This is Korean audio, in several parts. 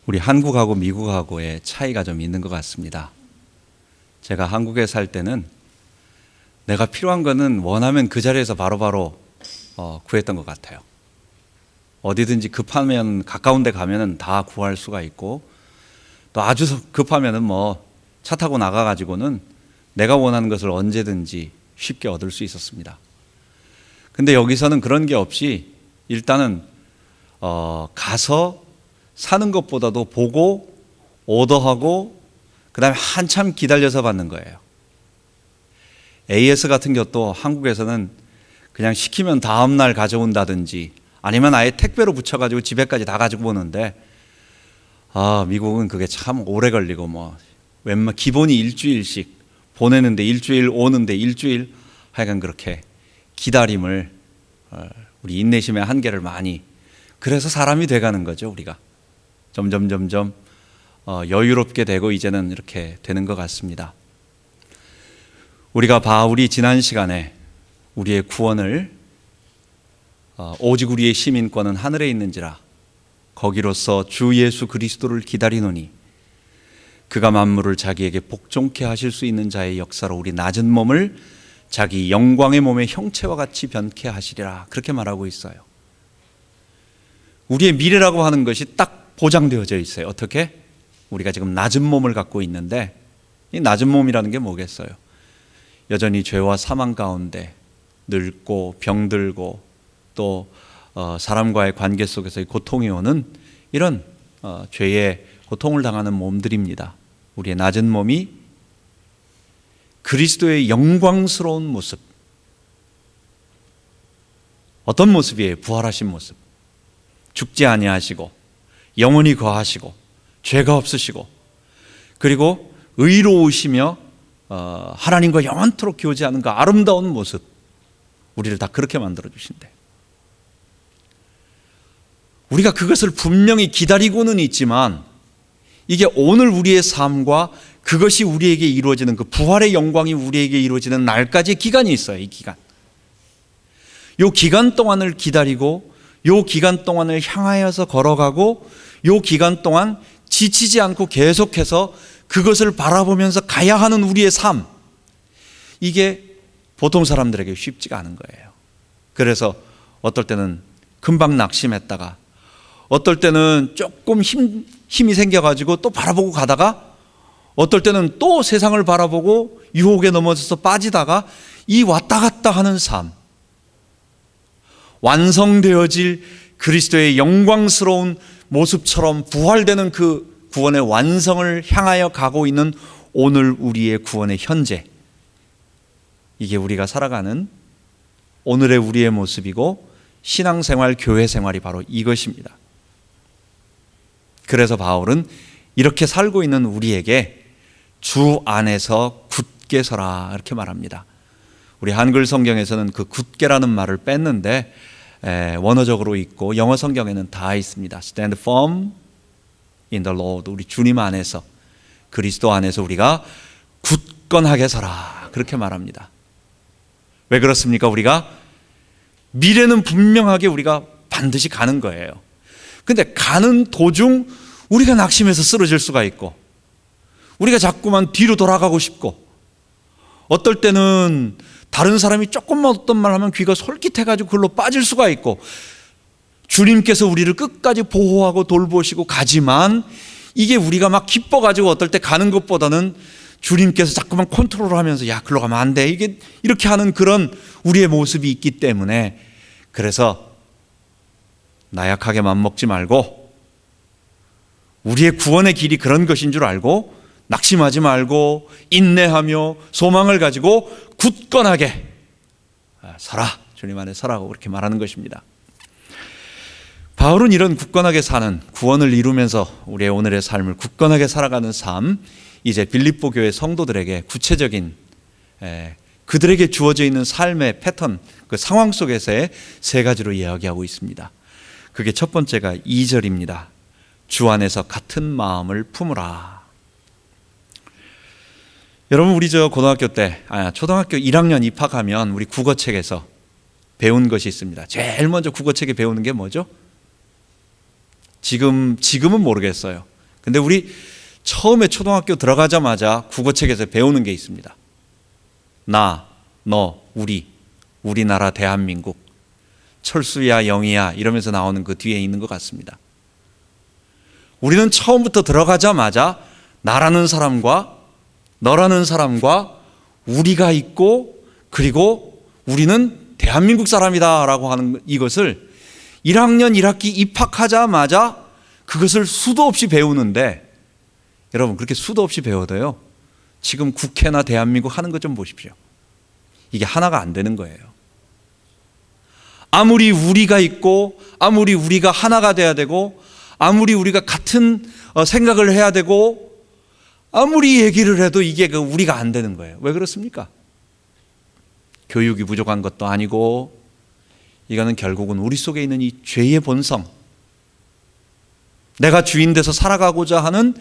우리 한국하고 미국하고의 차이가 좀 있는 것 같습니다. 제가 한국에 살 때는 내가 필요한 거는 원하면 그 자리에서 바로바로 구했던 것 같아요. 어디든지 급하면 가까운 데 가면은 다 구할 수가 있고, 또 아주 급하면은 차 타고 나가가지고는 내가 원하는 것을 언제든지 쉽게 얻을 수 있었습니다. 근데 여기서는 그런 게 없이 일단은 가서 사는 것보다도 보고 오더하고 그 다음에 한참 기다려서 받는 거예요. AS 같은 것도 한국에서는 그냥 시키면 다음날 가져온다든지 아니면 아예 택배로 붙여가지고 집에까지 다 가지고 오는데, 미국은 그게 참 오래 걸리고 웬만 기본이 일주일씩 보내는데 일주일, 오는데 일주일, 하여간 그렇게 기다림을, 우리 인내심의 한계를 많이, 그래서 사람이 돼가는 거죠. 우리가 점점 여유롭게 되고 이제는 이렇게 되는 것 같습니다. 우리가 바울이 지난 시간에 우리의 구원을 오직 우리의 시민권은 하늘에 있는지라 거기로서 주 예수 그리스도를 기다리노니 그가 만물을 자기에게 복종케 하실 수 있는 자의 역사로 우리 낮은 몸을 자기 영광의 몸의 형체와 같이 변케 하시리라, 그렇게 말하고 있어요. 우리의 미래라고 하는 것이 딱 보장되어져 있어요. 어떻게? 우리가 지금 낮은 몸을 갖고 있는데, 이 낮은 몸이라는 게 뭐겠어요? 여전히 죄와 사망 가운데 늙고 병들고 또 사람과의 관계 속에서의 고통이 오는 이런 죄의 고통을 당하는 몸들입니다. 우리의 낮은 몸이 그리스도의 영광스러운 모습, 어떤 모습이에요? 부활하신 모습. 죽지 아니하시고 영원히 거하시고 죄가 없으시고 그리고 의로우시며 하나님과 영원토록 교제하는 그 아름다운 모습, 우리를 다 그렇게 만들어 주신대. 우리가 그것을 분명히 기다리고는 있지만 이게 오늘 우리의 삶과 그것이 우리에게 이루어지는 그 부활의 영광이 우리에게 이루어지는 날까지의 기간이 있어요. 이 기간, 이 기간 동안을 기다리고 이 기간 동안을 향하여서 걸어가고 이 기간 동안 지치지 않고 계속해서 그것을 바라보면서 가야 하는 우리의 삶, 이게 보통 사람들에게 쉽지가 않은 거예요. 그래서 어떨 때는 금방 낙심했다가 어떨 때는 조금 힘이 생겨가지고 또 바라보고 가다가 어떨 때는 또 세상을 바라보고 유혹에 넘어져서 빠지다가 이 왔다 갔다 하는 삶, 완성되어질 그리스도의 영광스러운 모습처럼 부활되는 그 구원의 완성을 향하여 가고 있는 오늘 우리의 구원의 현재, 이게 우리가 살아가는 오늘의 우리의 모습이고 신앙생활, 교회생활이 바로 이것입니다. 그래서 바울은 이렇게 살고 있는 우리에게 주 안에서 굳게 서라, 이렇게 말합니다. 우리 한글 성경에서는 그 굳게라는 말을 뺐는데 원어적으로 있고 영어 성경에는 다 있습니다. Stand firm in the Lord. 우리 주님 안에서, 그리스도 안에서 우리가 굳건하게 서라, 그렇게 말합니다. 왜 그렇습니까? 우리가 미래는 분명하게 우리가 반드시 가는 거예요. 근데 가는 도중 우리가 낙심해서 쓰러질 수가 있고, 우리가 자꾸만 뒤로 돌아가고 싶고, 어떨 때는 다른 사람이 조금만 어떤 말 하면 귀가 솔깃해가지고 그걸로 빠질 수가 있고, 주님께서 우리를 끝까지 보호하고 돌보시고 가지만 이게 우리가 막 기뻐가지고 어떨 때 가는 것보다는 주님께서 자꾸만 컨트롤하면서 야, 글로 가면 안 돼, 이게 이렇게 하는 그런 우리의 모습이 있기 때문에, 그래서 나약하게 맘먹지 말고 우리의 구원의 길이 그런 것인 줄 알고 낙심하지 말고 인내하며 소망을 가지고 굳건하게 서라, 주님 안에 서라고 그렇게 말하는 것입니다. 바울은 이런 굳건하게 사는, 구원을 이루면서 우리의 오늘의 삶을 굳건하게 살아가는 삶, 이제 빌립보 교회 성도들에게 구체적인 그들에게 주어져 있는 삶의 패턴, 그 상황 속에서의 세 가지로 이야기하고 있습니다. 그게 첫 번째가 2절입니다. 주 안에서 같은 마음을 품으라. 여러분, 우리 고등학교 때, 초등학교 1학년 입학하면 우리 국어책에서 배운 것이 있습니다. 제일 먼저 국어책에 배우는 게 뭐죠? 지금은 모르겠어요. 근데 우리 처음에 초등학교 들어가자마자 국어책에서 배우는 게 있습니다. 나, 너, 우리, 우리나라 대한민국, 철수야, 영희야 이러면서 나오는 그 뒤에 있는 것 같습니다. 우리는 처음부터 들어가자마자 나라는 사람과 너라는 사람과 우리가 있고, 그리고 우리는 대한민국 사람이다 라고 하는 이것을 1학년 1학기 입학하자마자 그것을 수도 없이 배우는데, 여러분 그렇게 수도 없이 배워도요, 지금 국회나 대한민국 하는 것 좀 보십시오. 이게 하나가 안 되는 거예요. 아무리 우리가 있고, 아무리 우리가 하나가 돼야 되고, 아무리 우리가 같은 생각을 해야 되고, 아무리 얘기를 해도 이게 우리가 안 되는 거예요. 왜 그렇습니까? 교육이 부족한 것도 아니고, 이거는 결국은 우리 속에 있는 이 죄의 본성, 내가 주인 돼서 살아가고자 하는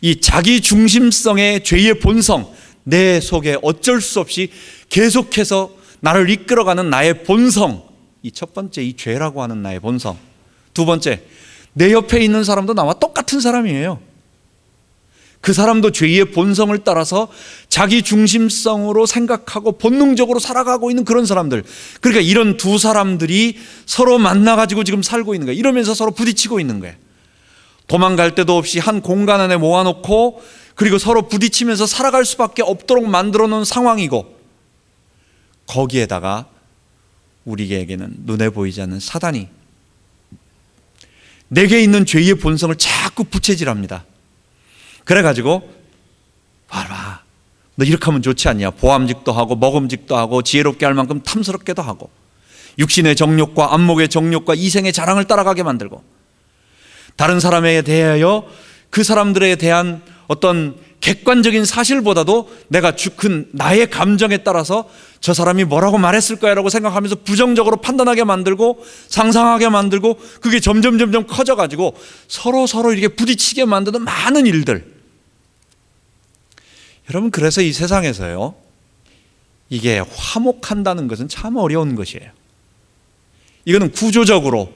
이 자기 중심성의 죄의 본성, 내 속에 어쩔 수 없이 계속해서 나를 이끌어가는 나의 본성, 이 첫 번째 이 죄라고 하는 나의 본성. 두 번째, 내 옆에 있는 사람도 나와 똑같은 사람이에요. 그 사람도 죄의 본성을 따라서 자기 중심성으로 생각하고 본능적으로 살아가고 있는 그런 사람들. 그러니까 이런 두 사람들이 서로 만나가지고 지금 살고 있는 거예요. 이러면서 서로 부딪히고 있는 거예요. 도망갈 데도 없이 한 공간 안에 모아놓고, 그리고 서로 부딪히면서 살아갈 수밖에 없도록 만들어 놓은 상황이고, 거기에다가 우리에게는 눈에 보이지 않는 사단이 내게 있는 죄의 본성을 자꾸 부채질합니다. 그래가지고 봐라, 너 이렇게 하면 좋지 않냐, 보암직도 하고 먹음직도 하고 지혜롭게 할 만큼 탐스럽게도 하고, 육신의 정욕과 안목의 정욕과 이생의 자랑을 따라가게 만들고, 다른 사람에 대하여 그 사람들에 대한 어떤 객관적인 사실보다도 내가 나의 감정에 따라서 저 사람이 뭐라고 말했을 거야라고 생각하면서 부정적으로 판단하게 만들고, 상상하게 만들고, 그게 점점 커져가지고 서로 이렇게 부딪히게 만드는 많은 일들. 여러분, 그래서 이 세상에서요, 이게 화목한다는 것은 참 어려운 것이에요. 이거는 구조적으로,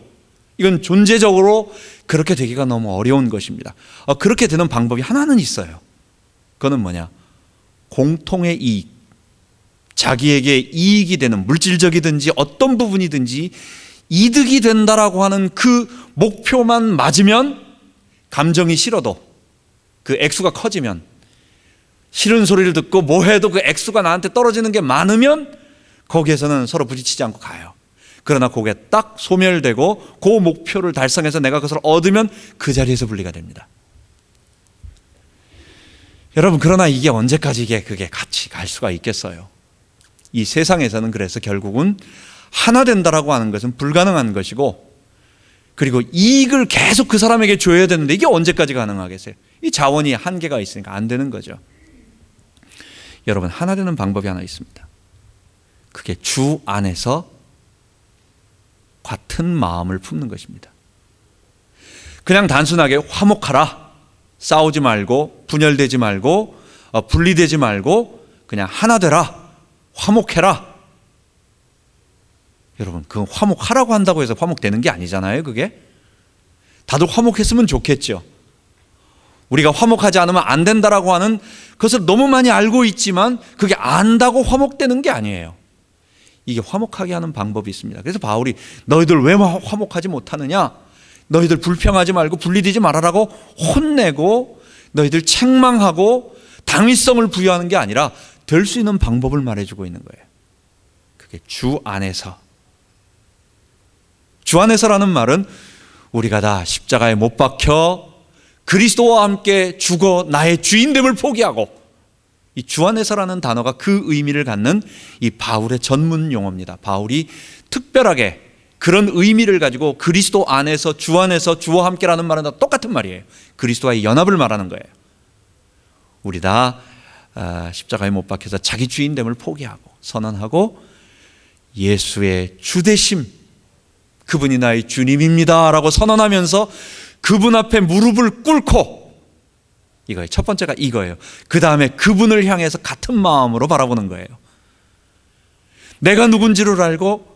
이건 존재적으로 그렇게 되기가 너무 어려운 것입니다. 그렇게 되는 방법이 하나는 있어요. 그거는 뭐냐? 공통의 이익, 자기에게 이익이 되는, 물질적이든지 어떤 부분이든지 이득이 된다라고 하는 그 목표만 맞으면, 감정이 싫어도 그 액수가 커지면, 싫은 소리를 듣고 뭐 해도 그 액수가 나한테 떨어지는 게 많으면 거기에서는 서로 부딪히지 않고 가요. 그러나 그게 딱 소멸되고 그 목표를 달성해서 내가 그것을 얻으면 그 자리에서 분리가 됩니다. 여러분, 그러나 이게 언제까지 그게 같이 갈 수가 있겠어요? 이 세상에서는 그래서 결국은 하나 된다라고 하는 것은 불가능한 것이고, 그리고 이익을 계속 그 사람에게 줘야 되는데 이게 언제까지 가능하겠어요? 이 자원이 한계가 있으니까 안 되는 거죠. 여러분, 하나 되는 방법이 하나 있습니다. 그게 주 안에서 같은 마음을 품는 것입니다. 그냥 단순하게 화목하라, 싸우지 말고 분열되지 말고 분리되지 말고 그냥 하나 되라, 화목해라. 여러분, 그 화목하라고 한다고 해서 화목되는 게 아니잖아요. 그게 다들 화목했으면 좋겠죠. 우리가 화목하지 않으면 안 된다라고 하는 것을 너무 많이 알고 있지만 그게 안다고 화목되는 게 아니에요. 이게 화목하게 하는 방법이 있습니다. 그래서 바울이 너희들 왜 화목하지 못하느냐, 너희들 불평하지 말고 분리되지 말아라고 혼내고, 너희들 책망하고 당위성을 부여하는 게 아니라 될 수 있는 방법을 말해주고 있는 거예요. 그게 주 안에서. 주 안에서라는 말은 우리가 다 십자가에 못 박혀 그리스도와 함께 죽어 나의 주인됨을 포기하고, 이 주 안에서라는 단어가 그 의미를 갖는 이 바울의 전문 용어입니다. 바울이 특별하게 그런 의미를 가지고 그리스도 안에서, 주 안에서, 주와 함께라는 말은 다 똑같은 말이에요. 그리스도와의 연합을 말하는 거예요. 우리 다 십자가에 못 박혀서 자기 주인됨을 포기하고 선언하고 예수의 주되심, 그분이 나의 주님입니다 라고 선언하면서 그분 앞에 무릎을 꿇고, 이거예요. 첫 번째가 이거예요. 그 다음에 그분을 향해서 같은 마음으로 바라보는 거예요. 내가 누군지를 알고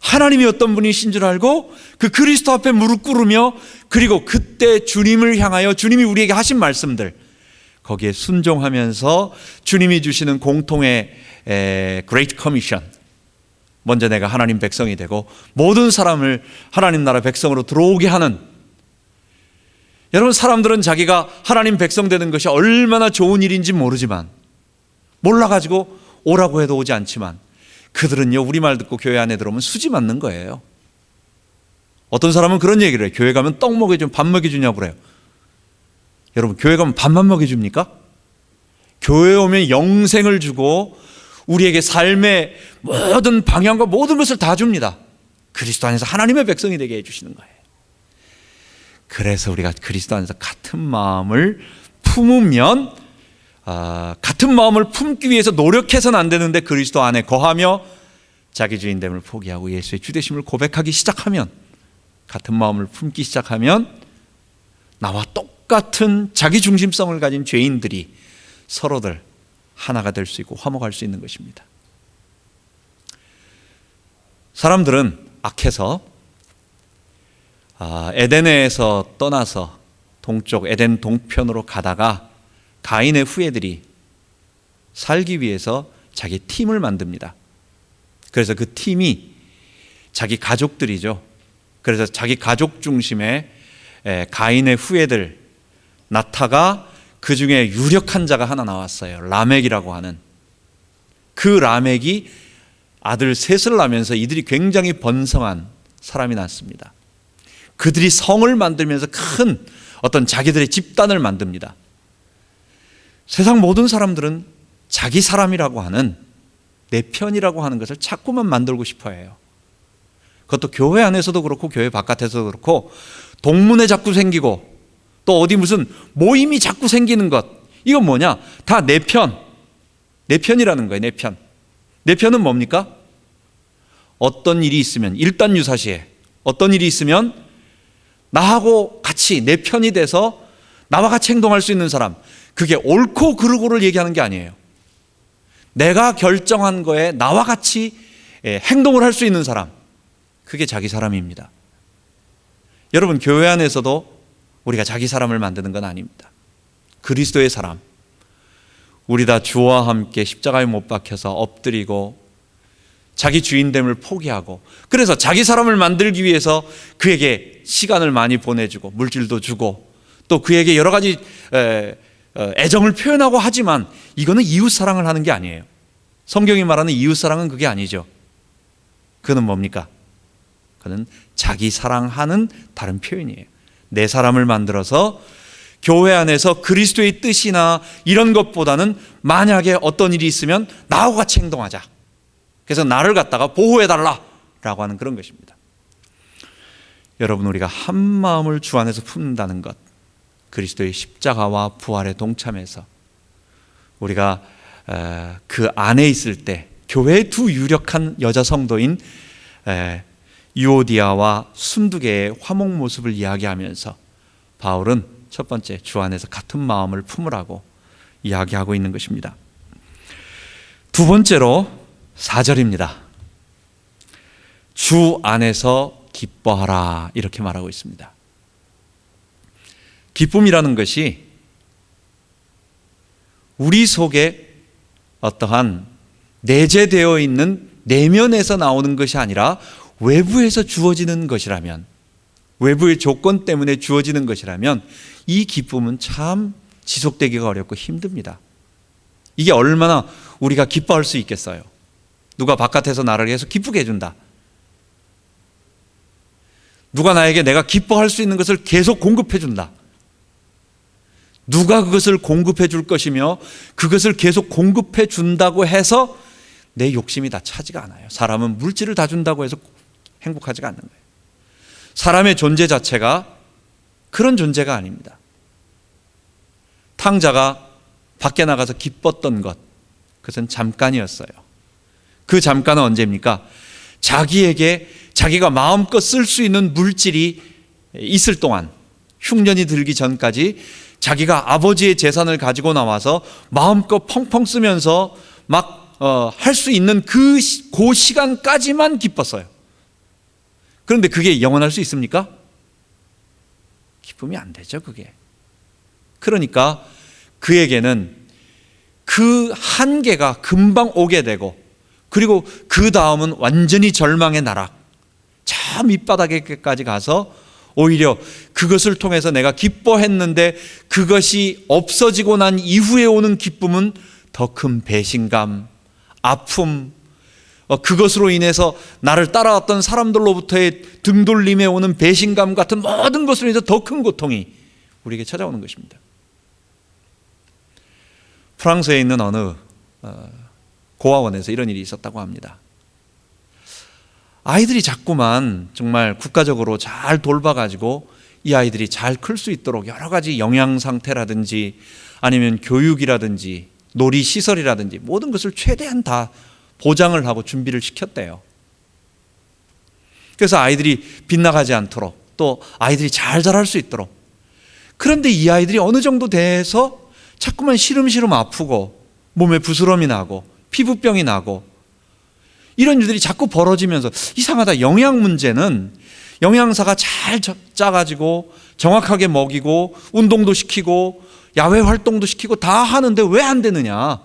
하나님이 어떤 분이신 줄 알고 그 그리스도 앞에 무릎 꿇으며, 그리고 그때 주님을 향하여 주님이 우리에게 하신 말씀들, 거기에 순종하면서 주님이 주시는 공통의 Great Commission, 먼저 내가 하나님 백성이 되고 모든 사람을 하나님 나라 백성으로 들어오게 하는, 여러분, 사람들은 자기가 하나님 백성 되는 것이 얼마나 좋은 일인지 모르지만, 몰라가지고 오라고 해도 오지 않지만, 그들은요, 우리말 듣고 교회 안에 들어오면 수지 맞는 거예요. 어떤 사람은 그런 얘기를 해요. 교회 가면 떡 먹여주면 밥 먹여주냐고 그래요. 여러분, 교회 가면 밥만 먹여줍니까? 교회에 오면 영생을 주고 우리에게 삶의 모든 방향과 모든 것을 다 줍니다. 그리스도 안에서 하나님의 백성이 되게 해주시는 거예요. 그래서 우리가 그리스도 안에서 같은 마음을 품으면, 같은 마음을 품기 위해서 노력해서는 안 되는데, 그리스도 안에 거하며 자기 주인됨을 포기하고 예수의 주되심을 고백하기 시작하면, 같은 마음을 품기 시작하면 나와 똑같은 자기 중심성을 가진 죄인들이 서로들 하나가 될 수 있고 화목할 수 있는 것입니다. 사람들은 악해서 에덴에서 떠나서 동쪽 에덴 동편으로 가다가 가인의 후예들이 살기 위해서 자기 팀을 만듭니다. 그래서 그 팀이 자기 가족들이죠. 그래서 자기 가족 중심의 가인의 후예들, 나타가 그 중에 유력한 자가 하나 나왔어요. 라멕이라고 하는. 그 라멕이 아들 셋을 낳으면서 이들이 굉장히 번성한 사람이 났습니다. 그들이 성을 만들면서 큰 어떤 자기들의 집단을 만듭니다. 세상 모든 사람들은 자기 사람이라고 하는, 내 편이라고 하는 것을 자꾸만 만들고 싶어 해요. 그것도 교회 안에서도 그렇고 교회 바깥에서도 그렇고, 동문회 자꾸 생기고 또 어디 무슨 모임이 자꾸 생기는 것, 이건 뭐냐? 다 내 편, 내 편이라는 거예요. 내 편. 내 편은 뭡니까? 어떤 일이 있으면, 일단 유사시에 어떤 일이 있으면 나하고 같이 내 편이 돼서 나와 같이 행동할 수 있는 사람, 그게 옳고 그르고를 얘기하는 게 아니에요. 내가 결정한 거에 나와 같이 행동을 할 수 있는 사람, 그게 자기 사람입니다. 여러분, 교회 안에서도 우리가 자기 사람을 만드는 건 아닙니다. 그리스도의 사람, 우리 다 주와 함께 십자가에 못 박혀서 엎드리고 자기 주인됨을 포기하고, 그래서 자기 사람을 만들기 위해서 그에게 시간을 많이 보내주고 물질도 주고 또 그에게 여러 가지 애정을 표현하고 하지만, 이거는 이웃사랑을 하는 게 아니에요. 성경이 말하는 이웃사랑은 그게 아니죠. 그는 뭡니까? 그는 자기 사랑하는 다른 표현이에요. 내 사람을 만들어서 교회 안에서 그리스도의 뜻이나 이런 것보다는 만약에 어떤 일이 있으면 나하고 같이 행동하자. 그래서 나를 갖다가 보호해달라라고 하는 그런 것입니다. 여러분, 우리가 한 마음을 주 안에서 품는다는 것, 그리스도의 십자가와 부활에 동참해서 우리가 그 안에 있을 때 교회의 두 유력한 여자 성도인 유오디아와 순두개의 화목 모습을 이야기하면서 바울은 첫 번째, 주 안에서 같은 마음을 품으라고 이야기하고 있는 것입니다. 두 번째로 4절입니다. 주 안에서 기뻐하라, 이렇게 말하고 있습니다. 기쁨이라는 것이 우리 속에 어떠한 내재되어 있는 내면에서 나오는 것이 아니라 외부에서 주어지는 것이라면, 외부의 조건 때문에 주어지는 것이라면 이 기쁨은 참 지속되기가 어렵고 힘듭니다. 이게 얼마나 우리가 기뻐할 수 있겠어요? 누가 바깥에서 나를 계속 기쁘게 해준다. 누가 나에게 내가 기뻐할 수 있는 것을 계속 공급해 준다. 누가 그것을 공급해 줄 것이며 그것을 계속 공급해 준다고 해서 내 욕심이 다 차지가 않아요. 사람은 물질을 다 준다고 해서 행복하지가 않는 거예요. 사람의 존재 자체가 그런 존재가 아닙니다. 탕자가 밖에 나가서 기뻤던 것, 그것은 잠깐이었어요. 그 잠깐은 언제입니까? 자기에게 자기가 마음껏 쓸 수 있는 물질이 있을 동안, 흉년이 들기 전까지 자기가 아버지의 재산을 가지고 나와서 마음껏 펑펑 쓰면서 막 할 수 있는 그 시간까지만 기뻤어요. 그런데 그게 영원할 수 있습니까? 기쁨이 안 되죠, 그게. 그러니까 그에게는 그 한계가 금방 오게 되고, 그리고 그 다음은 완전히 절망의 나락, 저 밑바닥에까지 가서 오히려 그것을 통해서 내가 기뻐했는데 그것이 없어지고 난 이후에 오는 기쁨은 더 큰 배신감, 아픔, 그것으로 인해서 나를 따라왔던 사람들로부터의 등돌림에 오는 배신감 같은 모든 것으로 인해서 더 큰 고통이 우리에게 찾아오는 것입니다. 프랑스에 있는 어느 고아원에서 이런 일이 있었다고 합니다. 아이들이 자꾸만 정말 국가적으로 잘 돌봐가지고 이 아이들이 잘 클 수 있도록 여러 가지 영양 상태라든지 아니면 교육이라든지 놀이시설이라든지 모든 것을 최대한 다 보장을 하고 준비를 시켰대요. 그래서 아이들이 빗나가지 않도록, 또 아이들이 잘 자랄 수 있도록. 그런데 이 아이들이 어느 정도 돼서 자꾸만 시름시름 아프고 몸에 부스럼이 나고 피부병이 나고 이런 일들이 자꾸 벌어지면서, 이상하다, 영양 문제는 영양사가 잘 짜가지고 정확하게 먹이고 운동도 시키고 야외 활동도 시키고 다 하는데 왜 안 되느냐.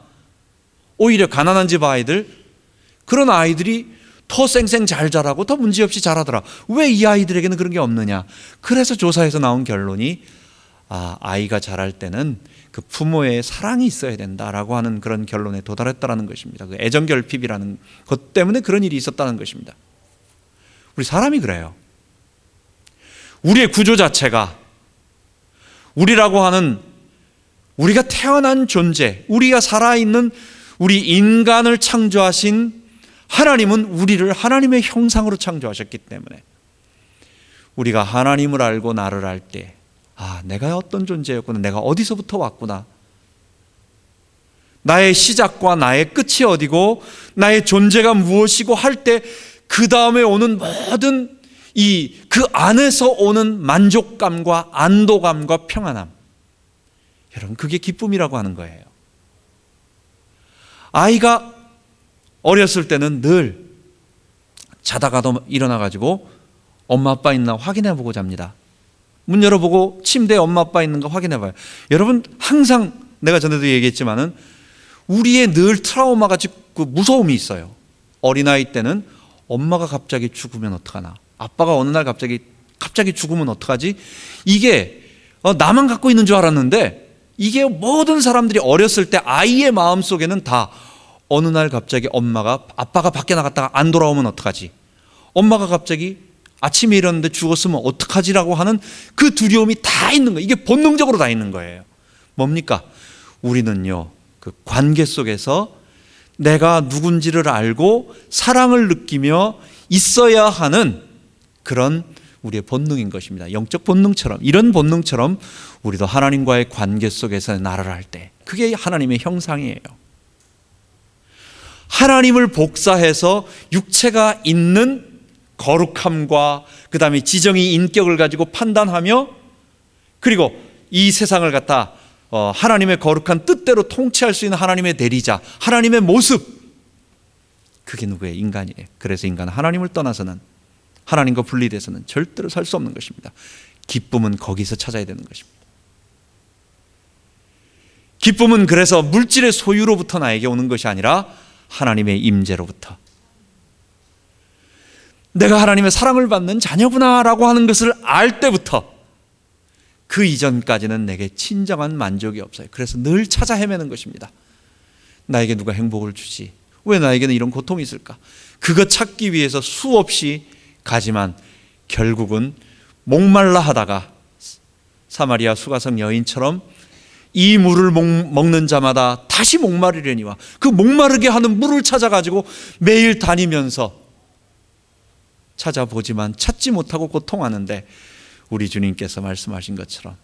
오히려 가난한 집 아이들, 그런 아이들이 더 쌩쌩 잘 자라고 더 문제없이 자라더라. 왜 이 아이들에게는 그런 게 없느냐. 그래서 조사에서 나온 결론이, 아이가 자랄 때는 그 부모의 사랑이 있어야 된다라고 하는 그런 결론에 도달했다는 것입니다. 그 애정결핍이라는 것 때문에 그런 일이 있었다는 것입니다. 우리 사람이 그래요. 우리의 구조 자체가, 우리라고 하는, 우리가 태어난 존재, 우리가 살아있는 우리 인간을 창조하신 하나님은 우리를 하나님의 형상으로 창조하셨기 때문에 우리가 하나님을 알고 나를 알 때, 내가 어떤 존재였구나, 내가 어디서부터 왔구나, 나의 시작과 나의 끝이 어디고 나의 존재가 무엇이고 할 때 그 다음에 오는 모든 그 안에서 오는 만족감과 안도감과 평안함, 여러분, 그게 기쁨이라고 하는 거예요. 아이가 어렸을 때는 늘 자다가도 일어나가지고 엄마 아빠 있나 확인해보고 잡니다. 문 열어보고 침대에 엄마 아빠 있는가 확인해봐요. 여러분, 항상 내가 전에도 얘기했지만은 우리의 늘 트라우마가 그 무서움이 있어요. 어린아이 때는 엄마가 갑자기 죽으면 어떡하나, 아빠가 어느 날 갑자기 죽으면 어떡하지? 이게 나만 갖고 있는 줄 알았는데, 이게 모든 사람들이 어렸을 때 아이의 마음속에는 다 어느 날 갑자기 아빠가 밖에 나갔다가 안 돌아오면 어떡하지? 엄마가 갑자기 아침에 일어났는데 죽었으면 어떡하지라고 하는 그 두려움이 다 있는 거예요. 이게 본능적으로 다 있는 거예요. 뭡니까? 우리는요, 그 관계 속에서 내가 누군지를 알고 사랑을 느끼며 있어야 하는 그런 우리의 본능인 것입니다. 영적 본능처럼, 이런 본능처럼 우리도 하나님과의 관계 속에서 나를 할 때, 그게 하나님의 형상이에요. 하나님을 복사해서 육체가 있는 거룩함과 그 다음에 지정의 인격을 가지고 판단하며, 그리고 이 세상을 갖다 하나님의 거룩한 뜻대로 통치할 수 있는 하나님의 대리자, 하나님의 모습, 그게 누구예요? 인간이에요. 그래서 인간은 하나님을 떠나서는, 하나님과 분리돼서는 절대로 살 수 없는 것입니다. 기쁨은 거기서 찾아야 되는 것입니다. 기쁨은 그래서 물질의 소유로부터 나에게 오는 것이 아니라 하나님의 임재로부터, 내가 하나님의 사랑을 받는 자녀구나라고 하는 것을 알 때부터, 그 이전까지는 내게 진정한 만족이 없어요. 그래서 늘 찾아 헤매는 것입니다. 나에게 누가 행복을 주지? 왜 나에게는 이런 고통이 있을까? 그것 찾기 위해서 수없이 가지만 결국은 목말라 하다가 사마리아 수가성 여인처럼 이 물을 먹는 자마다 다시 목마르려니와, 그 목마르게 하는 물을 찾아가지고 매일 다니면서 찾아보지만 찾지 못하고 고통하는데, 우리 주님께서 말씀하신 것처럼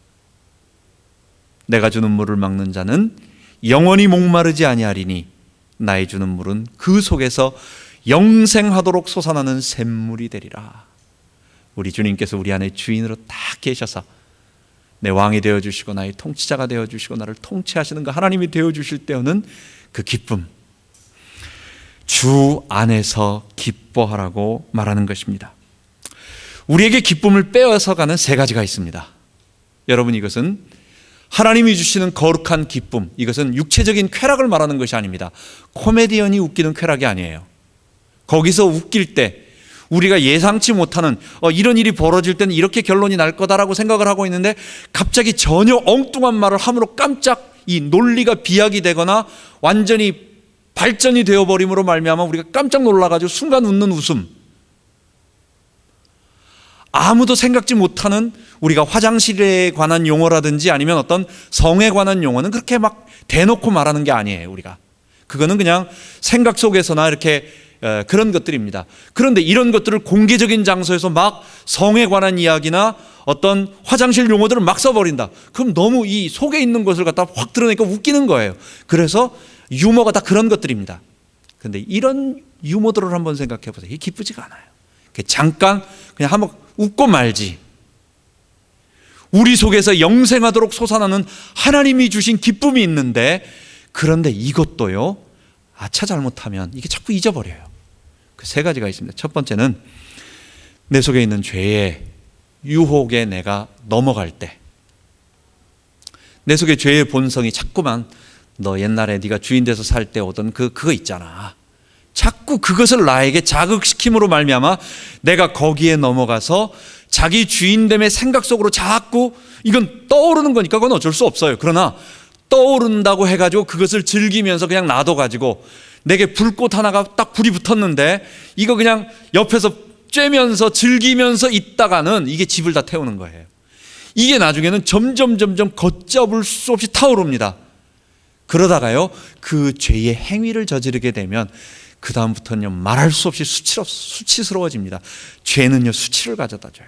내가 주는 물을 막는 자는 영원히 목마르지 아니하리니 나의 주는 물은 그 속에서 영생하도록 솟아나는 샘물이 되리라. 우리 주님께서 우리 안에 주인으로 딱 계셔서 내 왕이 되어주시고 나의 통치자가 되어주시고 나를 통치하시는 그 하나님이 되어주실 때 오는 그 기쁨, 주 안에서 기뻐하라고 말하는 것입니다. 우리에게 기쁨을 빼앗아가는 세 가지가 있습니다. 여러분, 이것은 하나님이 주시는 거룩한 기쁨, 이것은 육체적인 쾌락을 말하는 것이 아닙니다. 코미디언이 웃기는 쾌락이 아니에요. 거기서 웃길 때 우리가 예상치 못하는 이런 일이 벌어질 때는 이렇게 결론이 날 거다라고 생각을 하고 있는데 갑자기 전혀 엉뚱한 말을 함으로 깜짝 이 논리가 비약이 되거나 완전히 발전이 되어버림으로 말미암아 우리가 깜짝 놀라가지고 순간 웃는 웃음, 아무도 생각지 못하는 우리가 화장실에 관한 용어라든지 아니면 어떤 성에 관한 용어는 그렇게 막 대놓고 말하는 게 아니에요. 우리가 그거는 그냥 생각 속에서나 이렇게 그런 것들입니다. 그런데 이런 것들을 공개적인 장소에서 막 성에 관한 이야기나 어떤 화장실 용어들을 막 써버린다. 그럼 너무 이 속에 있는 것을 갖다 확 드러내니까 웃기는 거예요. 그래서 유머가 다 그런 것들입니다. 그런데 이런 유머들을 한번 생각해 보세요. 이게 기쁘지가 않아요. 잠깐 그냥 한번 웃고 말지. 우리 속에서 영생하도록 솟아나는 하나님이 주신 기쁨이 있는데, 그런데 이것도요, 아차 잘못하면 이게 자꾸 잊어버려요. 그 세 가지가 있습니다. 첫 번째는 내 속에 있는 죄의 유혹에 내가 넘어갈 때, 내 속에 죄의 본성이 자꾸만 너 옛날에 네가 주인 돼서 살 때 오던 그거 있잖아. 자꾸 그것을 나에게 자극시킴으로 말미암아 내가 거기에 넘어가서 자기 주인됨의 생각 속으로 자꾸, 이건 떠오르는 거니까 그건 어쩔 수 없어요. 그러나 떠오른다고 해가지고 그것을 즐기면서 그냥 놔둬가지고 내게 불꽃 하나가 딱 불이 붙었는데 이거 그냥 옆에서 쬐면서 즐기면서 있다가는 이게 집을 다 태우는 거예요. 이게 나중에는 점점 걷잡을 수 없이 타오릅니다. 그러다가요, 그 죄의 행위를 저지르게 되면 그 다음부터는요, 말할 수 없이 수치스러워집니다. 죄는요, 수치를 가져다 줘요.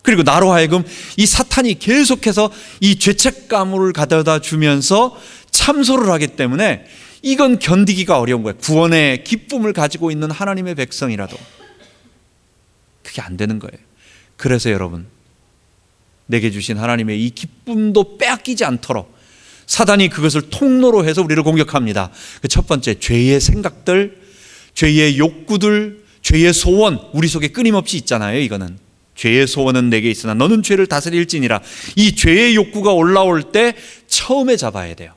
그리고 나로 하여금 이 사탄이 계속해서 이 죄책감을 가져다 주면서 참소를 하기 때문에 이건 견디기가 어려운 거예요. 구원의 기쁨을 가지고 있는 하나님의 백성이라도 그게 안 되는 거예요. 그래서 여러분, 내게 주신 하나님의 이 기쁨도 빼앗기지 않도록 사단이 그것을 통로로 해서 우리를 공격합니다. 그 첫 번째, 죄의 생각들, 죄의 욕구들, 죄의 소원, 우리 속에 끊임없이 있잖아요. 이거는 죄의 소원은 내게 있으나 너는 죄를 다스릴지니라. 이 죄의 욕구가 올라올 때 처음에 잡아야 돼요.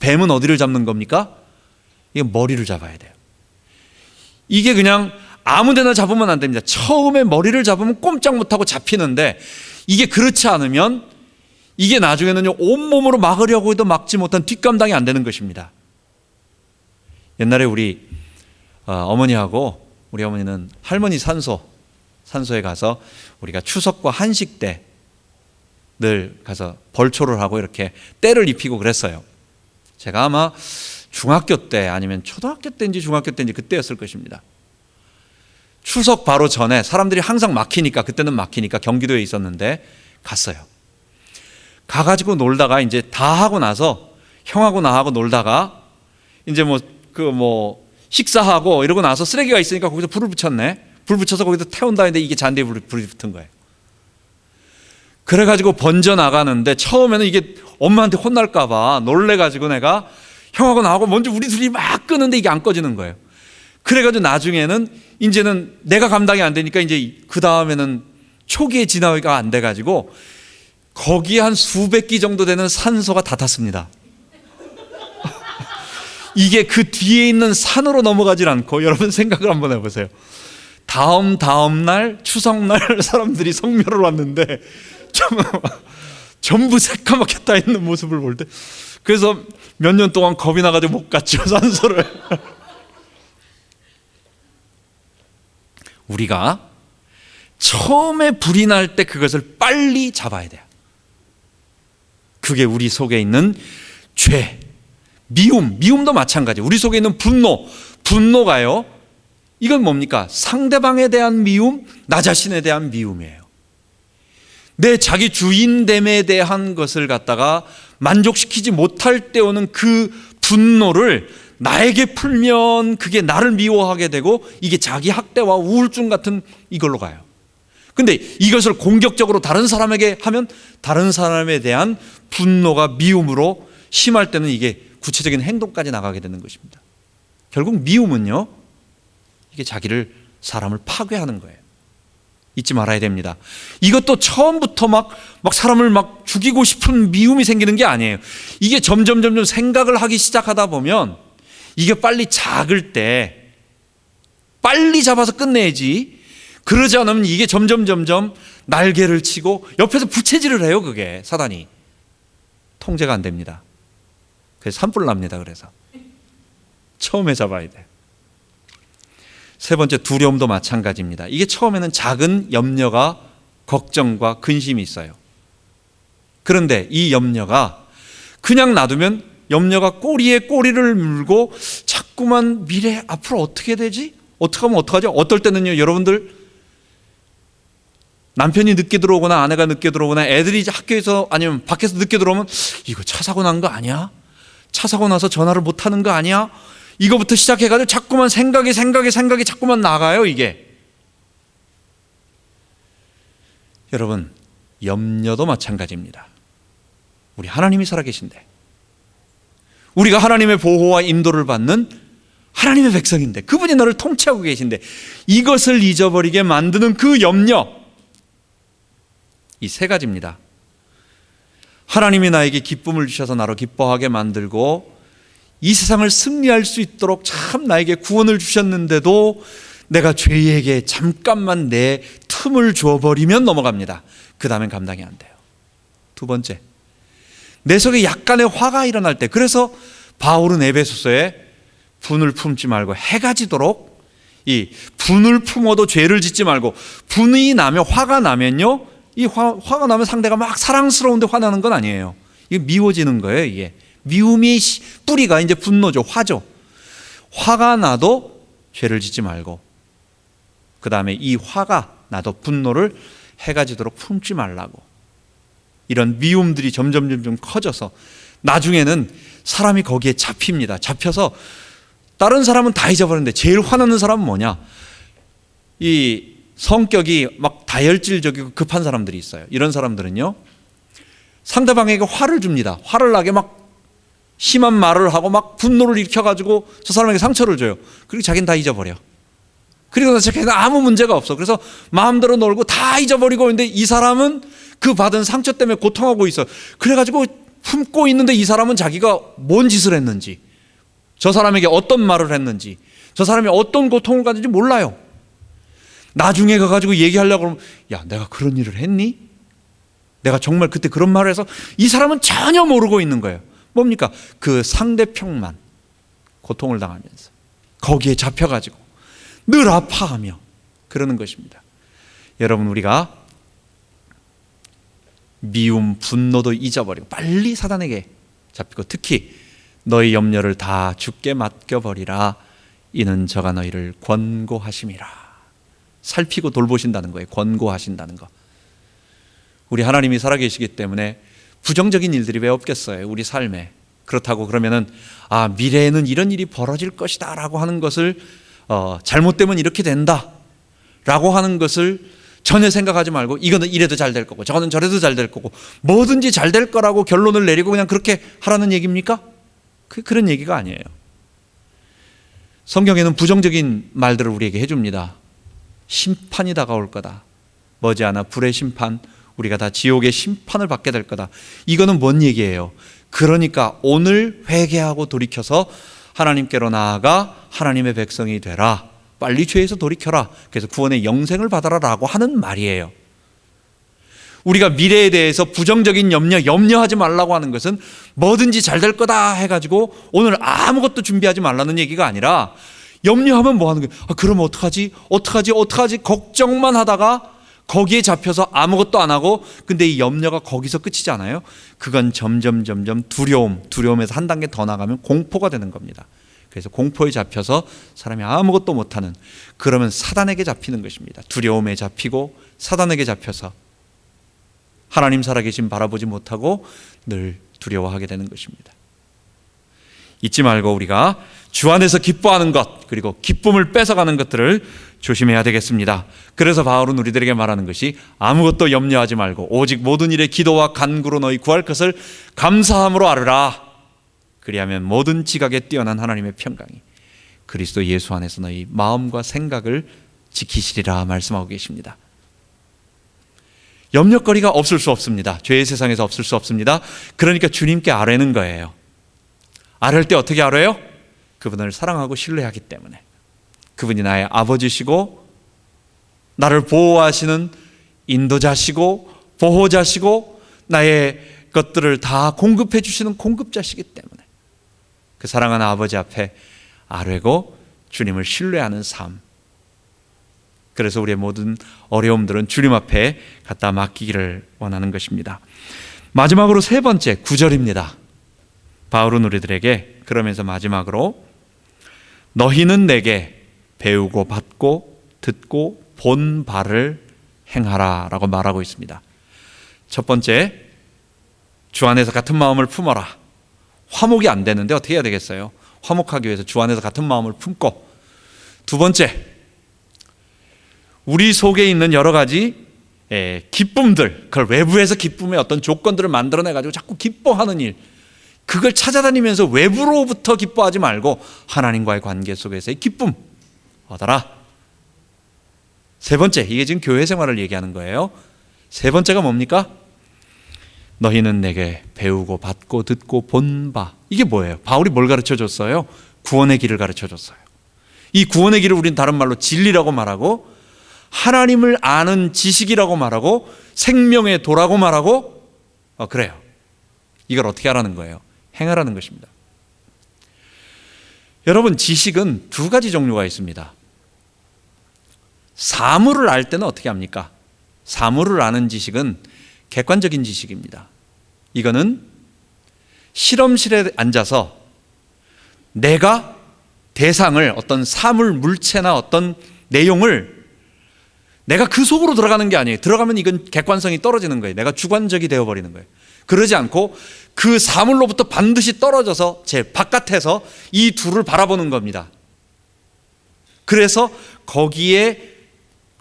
뱀은 어디를 잡는 겁니까? 이게 머리를 잡아야 돼요. 이게 그냥 아무 데나 잡으면 안 됩니다. 처음에 머리를 잡으면 꼼짝 못하고 잡히는데, 이게 그렇지 않으면 이게 나중에는요, 온몸으로 막으려고 해도 막지 못한 뒷감당이 안 되는 것입니다. 옛날에 우리 어머니하고, 우리 어머니는 할머니 산소에 가서 우리가 추석과 한식 때 늘 가서 벌초를 하고 이렇게 때를 입히고 그랬어요. 제가 아마 중학교 때 아니면 초등학교 때인지 중학교 때인지 그때였을 것입니다. 추석 바로 전에 사람들이 항상 막히니까, 그때는 막히니까 경기도에 있었는데 갔어요. 가가지고 놀다가 이제 다 하고 나서 형하고 나하고 놀다가 이제 식사하고 이러고 나서 쓰레기가 있으니까 거기서 불을 붙였네. 불 붙여서 거기서 태운다 했는데 이게 잔디에 불이 붙은 거예요. 그래가지고 번져 나가는데 처음에는 이게 엄마한테 혼날까봐 놀래가지고 내가 형하고 나하고 먼저 우리 둘이 막 끄는데 이게 안 꺼지는 거예요. 그래가지고 나중에는 이제는 내가 감당이 안 되니까 이제 그 다음에는 초기에 진화가 안 돼가지고 거기에 한 수백 기 정도 되는 산소가 다 탔습니다. 이게 그 뒤에 있는 산으로 넘어가질 않고, 여러분 생각을 한번 해보세요. 다음 날 추석날 사람들이 성묘를 왔는데 전부 새까맣게 타 있는 모습을 볼 때, 그래서 몇 년 동안 겁이 나가지고 못 갔죠, 산소를. 우리가 처음에 불이 날 때 그것을 빨리 잡아야 돼요. 그게 우리 속에 있는 죄, 미움도 마찬가지. 우리 속에 있는 분노가요, 이건 뭡니까? 상대방에 대한 미움, 나 자신에 대한 미움이에요. 내 자기 주인됨에 대한 것을 갖다가 만족시키지 못할 때 오는 그 분노를 나에게 풀면 그게 나를 미워하게 되고, 이게 자기 학대와 우울증 같은 이걸로 가요. 근데 이것을 공격적으로 다른 사람에게 하면 다른 사람에 대한 분노가 미움으로 심할 때는 이게 구체적인 행동까지 나가게 되는 것입니다. 결국 미움은요, 이게 사람을 파괴하는 거예요. 잊지 말아야 됩니다. 이것도 처음부터 막 사람을 막 죽이고 싶은 미움이 생기는 게 아니에요. 이게 점점 생각을 하기 시작하다 보면 이게 빨리 작을 때 빨리 잡아서 끝내야지, 그러지 않으면 이게 점점 날개를 치고 옆에서 부채질을 해요. 그게 사단이 통제가 안 됩니다. 그래서 산불 납니다. 그래서 처음에 잡아야 돼요. 세 번째, 두려움도 마찬가지입니다. 이게 처음에는 작은 염려가, 걱정과 근심이 있어요. 그런데 이 염려가 그냥 놔두면 염려가 꼬리에 꼬리를 물고 자꾸만 미래 앞으로 어떻게 되지? 어떻게 하면 어떡하죠? 어떨 때는요, 여러분들, 남편이 늦게 들어오거나 아내가 늦게 들어오거나 애들이 학교에서 아니면 밖에서 늦게 들어오면 이거 차 사고 난 거 아니야? 차 사고 나서 전화를 못 하는 거 아니야? 이거부터 시작해가지고 자꾸만 생각이 자꾸만 나가요. 이게 여러분, 염려도 마찬가지입니다. 우리 하나님이 살아계신데, 우리가 하나님의 보호와 인도를 받는 하나님의 백성인데, 그분이 너를 통치하고 계신데 이것을 잊어버리게 만드는 그 염려, 이 세 가지입니다. 하나님이 나에게 기쁨을 주셔서 나로 기뻐하게 만들고 이 세상을 승리할 수 있도록 참 나에게 구원을 주셨는데도 내가 죄에게 잠깐만 내 틈을 주어버리면 넘어갑니다. 그 다음엔 감당이 안 돼요. 두 번째, 내 속에 약간의 화가 일어날 때, 그래서 바울은 에베소서에 분을 품지 말고 해가 지도록, 이 분을 품어도 죄를 짓지 말고, 분이 나면, 화가 나면요, 이 화가 나면 상대가 막 사랑스러운데 화나는 건 아니에요. 이게 미워지는 거예요. 이게 미움이 뿌리가 이제 분노죠. 화죠. 화가 나도 죄를 짓지 말고, 그 다음에 이 화가 나도 분노를 해가 지도록 품지 말라고. 이런 미움들이 점점 커져서 나중에는 사람이 거기에 잡힙니다. 잡혀서 다른 사람은 다 잊어버렸는데 제일 화나는 사람은 뭐냐? 이 성격이 막 다혈질적이고 급한 사람들이 있어요. 이런 사람들은요, 상대방에게 화를 줍니다. 화를 나게 막 심한 말을 하고 막 분노를 일으켜가지고 저 사람에게 상처를 줘요. 그리고 자기는 다 잊어버려. 그리고 나서 자기는 아무 문제가 없어. 그래서 마음대로 놀고 다 잊어버리고 있는데 이 사람은 그 받은 상처 때문에 고통하고 있어. 그래가지고 품고 있는데 이 사람은 자기가 뭔 짓을 했는지, 저 사람에게 어떤 말을 했는지, 저 사람이 어떤 고통을 가진지 몰라요. 나중에 가가지고 얘기하려고 그러면, 야, 내가 그런 일을 했니? 내가 정말 그때 그런 말을 해서, 이 사람은 전혀 모르고 있는 거예요. 뭡니까? 그 상대편만 고통을 당하면서 거기에 잡혀가지고 늘 아파하며 그러는 것입니다. 여러분, 우리가 미움, 분노도 잊어버리고 빨리 사단에게 잡히고, 특히 너희 염려를 다 주께 맡겨버리라. 이는 저가 너희를 권고하심이라. 살피고 돌보신다는 거예요. 권고하신다는 거. 우리 하나님이 살아계시기 때문에 부정적인 일들이 왜 없겠어요? 우리 삶에. 그렇다고 그러면은 미래에는 이런 일이 벌어질 것이다 라고 하는 것을 잘못되면 이렇게 된다 라고 하는 것을 전혀 생각하지 말고, 이거는 이래도 잘 될 거고 저거는 저래도 잘 될 거고 뭐든지 잘 될 거라고 결론을 내리고 그냥 그렇게 하라는 얘기입니까? 그런 얘기가 아니에요. 성경에는 부정적인 말들을 우리에게 해줍니다. 심판이 다가올 거다. 머지않아 불의 심판, 우리가 다 지옥의 심판을 받게 될 거다. 이거는 뭔 얘기예요? 그러니까 오늘 회개하고 돌이켜서 하나님께로 나아가 하나님의 백성이 되라. 빨리 죄에서 돌이켜라. 그래서 구원의 영생을 받아라 라고 하는 말이에요. 우리가 미래에 대해서 부정적인 염려하지 말라고 하는 것은 뭐든지 잘 될 거다 해가지고 오늘 아무것도 준비하지 말라는 얘기가 아니라, 염려하면 뭐 하는 거예요? 그럼 어떡하지? 걱정만 하다가 거기에 잡혀서 아무것도 안 하고, 근데 이 염려가 거기서 끝이지 않아요? 그건 점점 두려움에서 한 단계 더 나가면 공포가 되는 겁니다. 그래서 공포에 잡혀서 사람이 아무것도 못하는, 그러면 사단에게 잡히는 것입니다. 두려움에 잡히고 사단에게 잡혀서 하나님 살아계신 바라보지 못하고 늘 두려워하게 되는 것입니다. 잊지 말고 우리가 주 안에서 기뻐하는 것, 그리고 기쁨을 뺏어가는 것들을 조심해야 되겠습니다. 그래서 바울은 우리들에게 말하는 것이, 아무것도 염려하지 말고 오직 모든 일에 기도와 간구로 너희 구할 것을 감사함으로 아뢰라. 그리하면 모든 지각에 뛰어난 하나님의 평강이 그리스도 예수 안에서 너희 마음과 생각을 지키시리라 말씀하고 계십니다. 염려거리가 없을 수 없습니다. 죄의 세상에서 없을 수 없습니다. 그러니까 주님께 아뢰는 거예요. 아뢰을 때 어떻게 아뢰요? 그분을 사랑하고 신뢰하기 때문에. 그분이 나의 아버지시고 나를 보호하시는 인도자시고 보호자시고 나의 것들을 다 공급해 주시는 공급자시기 때문에 그 사랑하는 아버지 앞에 아뢰고 주님을 신뢰하는 삶. 그래서 우리의 모든 어려움들은 주님 앞에 갖다 맡기기를 원하는 것입니다. 마지막으로 세 번째 9절입니다. 바울은 우리들에게 그러면서 마지막으로 너희는 내게 배우고 받고 듣고 본 바를 행하라 라고 말하고 있습니다. 첫 번째, 주 안에서 같은 마음을 품어라. 화목이 안 되는데 어떻게 해야 되겠어요? 화목하기 위해서 주 안에서 같은 마음을 품고. 두 번째, 우리 속에 있는 여러 가지 기쁨들, 그걸 외부에서 기쁨의 어떤 조건들을 만들어내가지고 자꾸 기뻐하는 일, 그걸 찾아다니면서 외부로부터 기뻐하지 말고 하나님과의 관계 속에서의 기쁨 얻어라. 세 번째, 이게 지금 교회 생활을 얘기하는 거예요. 세 번째가 뭡니까? 너희는 내게 배우고 받고 듣고 본 바. 이게 뭐예요? 바울이 뭘 가르쳐줬어요? 구원의 길을 가르쳐줬어요. 이 구원의 길을 우린 다른 말로 진리라고 말하고 하나님을 아는 지식이라고 말하고 생명의 도라고 말하고 그래요. 이걸 어떻게 하라는 거예요? 행하라는 것입니다. 여러분, 지식은 두 가지 종류가 있습니다. 사물을 알 때는 어떻게 합니까? 사물을 아는 지식은 객관적인 지식입니다. 이거는 실험실에 앉아서 내가 대상을 어떤 사물, 물체나 어떤 내용을 내가 그 속으로 들어가는 게 아니에요. 들어가면 이건 객관성이 떨어지는 거예요. 내가 주관적이 되어버리는 거예요. 그러지 않고 그 사물로부터 반드시 떨어져서 제 바깥에서 이 둘을 바라보는 겁니다. 그래서 거기에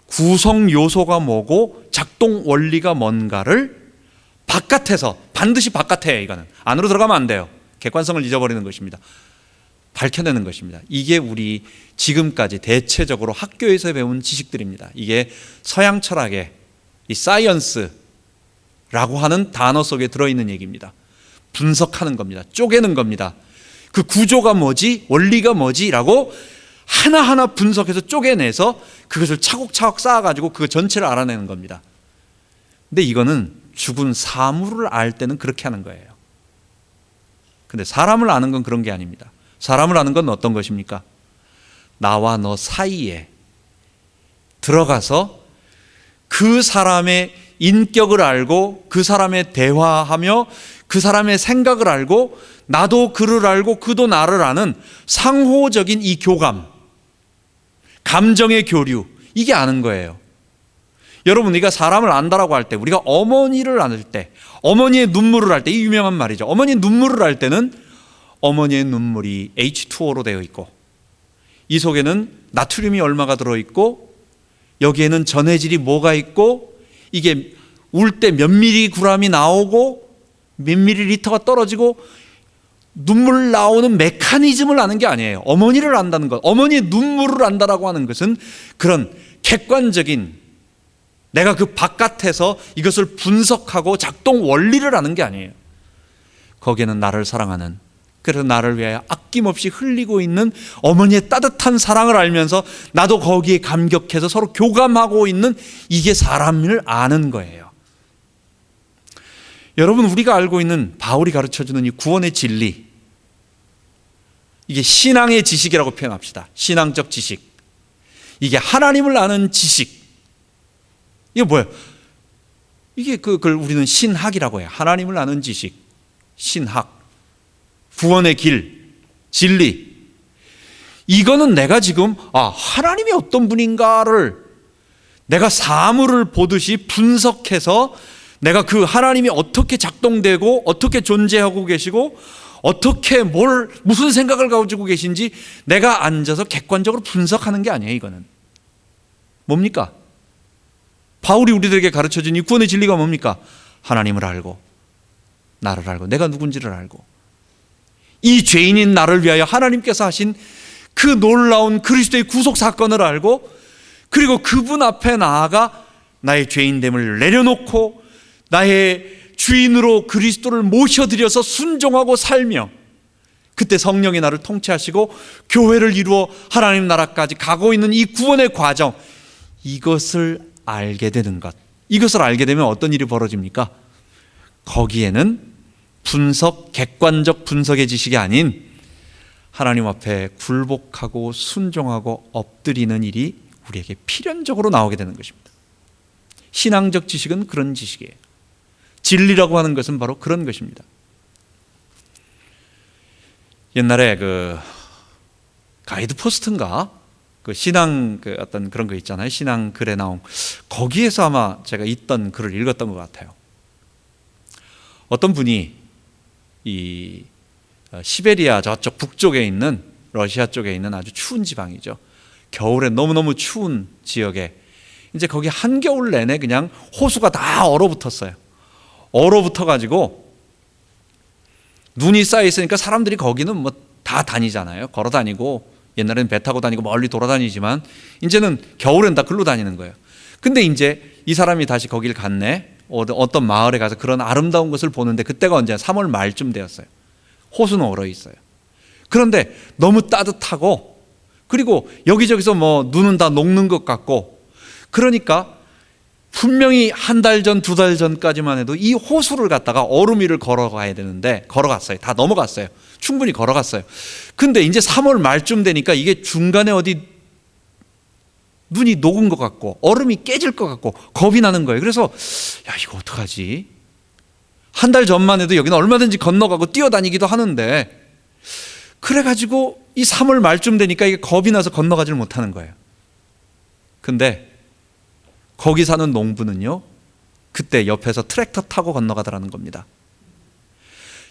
구성 요소가 뭐고 작동 원리가 뭔가를 바깥에서, 반드시 바깥에, 이거는 안으로 들어가면 안 돼요. 객관성을 잊어버리는 것입니다. 밝혀내는 것입니다. 이게 우리 지금까지 대체적으로 학교에서 배운 지식들입니다. 이게 서양 철학의 이 사이언스라고 하는 단어 속에 들어있는 얘기입니다. 분석하는 겁니다. 쪼개는 겁니다. 그 구조가 뭐지? 원리가 뭐지? 라고 하나하나 분석해서 쪼개내서 그것을 차곡차곡 쌓아가지고 그 전체를 알아내는 겁니다. 근데 이거는 죽은 사물을 알 때는 그렇게 하는 거예요. 근데 사람을 아는 건 그런 게 아닙니다. 사람을 아는 건 어떤 것입니까? 나와 너 사이에 들어가서 그 사람의 인격을 알고 그 사람의 대화하며 그 사람의 생각을 알고 나도 그를 알고 그도 나를 아는 상호적인 이 교감, 감정의 교류, 이게 아는 거예요. 여러분, 우리가 사람을 안다라고 할 때, 우리가 어머니를 안을 때, 어머니의 눈물을 알 때, 이 유명한 말이죠. 어머니의 눈물을 알 때는 어머니의 눈물이 H2O로 되어 있고 이 속에는 나트륨이 얼마가 들어있고 여기에는 전해질이 뭐가 있고 이게 울 때 몇 미리그램이 나오고 몇 미리리터가 떨어지고 눈물 나오는 메커니즘을 아는 게 아니에요. 어머니를 안다는 것, 어머니의 눈물을 안다라고 하는 것은 그런 객관적인, 내가 그 바깥에서 이것을 분석하고 작동 원리를 아는 게 아니에요. 거기에는 나를 사랑하는, 그래서 나를 위하여 아낌없이 흘리고 있는 어머니의 따뜻한 사랑을 알면서 나도 거기에 감격해서 서로 교감하고 있는, 이게 사람을 아는 거예요. 여러분, 우리가 알고 있는 바울이 가르쳐주는 이 구원의 진리, 이게 신앙의 지식이라고 표현합시다. 신앙적 지식. 이게 하나님을 아는 지식. 이게 뭐예요? 이게 그걸 우리는 신학이라고 해요. 하나님을 아는 지식, 신학, 구원의 길, 진리. 이거는 내가 지금 하나님이 어떤 분인가를 내가 사물을 보듯이 분석해서 내가 그 하나님이 어떻게 작동되고 어떻게 존재하고 계시고 어떻게 무슨 생각을 가지고 계신지 내가 앉아서 객관적으로 분석하는 게 아니에요. 이거는 뭡니까? 바울이 우리들에게 가르쳐준 이 구원의 진리가 뭡니까? 하나님을 알고 나를 알고 내가 누군지를 알고 이 죄인인 나를 위하여 하나님께서 하신 그 놀라운 그리스도의 구속 사건을 알고 그리고 그분 앞에 나아가 나의 죄인됨을 내려놓고 나의 주인으로 그리스도를 모셔드려서 순종하고 살며, 그때 성령이 나를 통치하시고 교회를 이루어 하나님 나라까지 가고 있는 이 구원의 과정, 이것을 알게 되는 것. 이것을 알게 되면 어떤 일이 벌어집니까? 거기에는 객관적 분석의 지식이 아닌 하나님 앞에 굴복하고 순종하고 엎드리는 일이 우리에게 필연적으로 나오게 되는 것입니다. 신앙적 지식은 그런 지식이에요. 진리라고 하는 것은 바로 그런 것입니다. 옛날에 그 가이드 포스트인가 그 신앙 어떤 그런 거 있잖아요. 신앙 글에 나온, 거기에서 아마 제가 있던 글을 읽었던 것 같아요. 어떤 분이 이 시베리아 저쪽 북쪽에 있는, 러시아 쪽에 있는 아주 추운 지방이죠. 겨울에 너무너무 추운 지역에 이제 거기 한겨울 내내 그냥 호수가 다 얼어붙었어요. 얼어붙어 가지고 눈이 쌓여 있으니까 사람들이 거기는 뭐 다 다니잖아요. 걸어 다니고, 옛날에는 배 타고 다니고 멀리 돌아다니지만 이제는 겨울엔 다 글로 다니는 거예요. 근데 이제 이 사람이 다시 거길 갔네. 어떤 마을에 가서 그런 아름다운 것을 보는데, 그때가 언제 3월 말쯤 되었어요. 호수는 얼어 있어요. 그런데 너무 따뜻하고, 그리고 여기저기서 뭐 눈은 다 녹는 것 같고, 그러니까 분명히 한 달 전, 두 달 전까지만 해도 이 호수를 갖다가 얼음 위를 걸어가야 되는데 걸어갔어요. 다 넘어갔어요. 충분히 걸어갔어요. 근데 이제 3월 말쯤 되니까 이게 중간에 어디 눈이 녹은 것 같고 얼음이 깨질 것 같고 겁이 나는 거예요. 그래서 야, 이거 어떡하지? 한 달 전만 해도 여기는 얼마든지 건너가고 뛰어다니기도 하는데, 그래가지고 이 3월 말쯤 되니까 이게 겁이 나서 건너가지를 못하는 거예요. 근데 거기 사는 농부는요, 그때 옆에서 트랙터 타고 건너가더라는 겁니다.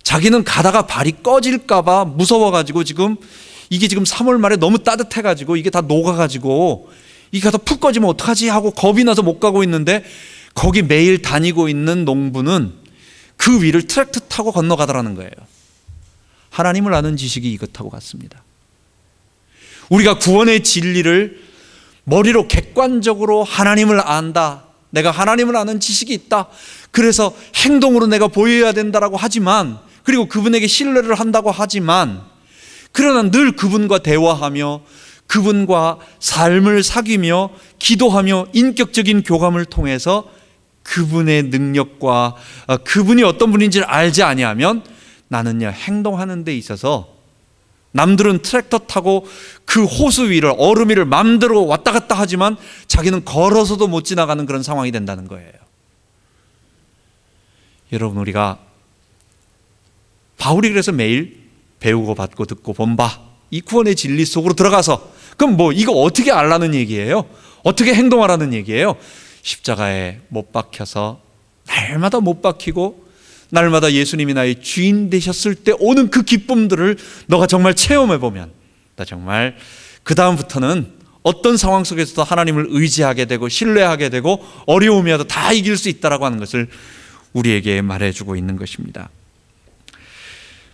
자기는 가다가 발이 꺼질까봐 무서워가지고 이게 지금 3월 말에 너무 따뜻해가지고 이게 다 녹아가지고 이게 가다 푹 꺼지면 어떡하지 하고 겁이 나서 못 가고 있는데, 거기 매일 다니고 있는 농부는 그 위를 트랙터 타고 건너가더라는 거예요. 하나님을 아는 지식이 이것하고 같습니다. 우리가 구원의 진리를 머리로 객관적으로 하나님을 안다, 내가 하나님을 아는 지식이 있다, 그래서 행동으로 내가 보여야 된다라고 하지만, 그리고 그분에게 신뢰를 한다고 하지만, 그러나 늘 그분과 대화하며 그분과 삶을 사귀며 기도하며 인격적인 교감을 통해서 그분의 능력과 그분이 어떤 분인지를 알지 아니하면 나는요, 행동하는 데 있어서 남들은 트랙터 타고 그 호수 위를, 얼음 위를 마음대로 왔다 갔다 하지만 자기는 걸어서도 못 지나가는 그런 상황이 된다는 거예요. 여러분, 우리가 바울이 그래서 매일 배우고 받고 듣고 본바, 이 구원의 진리 속으로 들어가서, 그럼 뭐 이거 어떻게 알라는 얘기예요? 어떻게 행동하라는 얘기예요? 십자가에 못 박혀서 날마다 못 박히고 날마다 예수님이 나의 주인 되셨을 때 오는 그 기쁨들을 너가 정말 체험해보면, 나 정말 그 다음부터는 어떤 상황 속에서도 하나님을 의지하게 되고 신뢰하게 되고 어려움이 와도 다 이길 수 있다라고 하는 것을 우리에게 말해주고 있는 것입니다.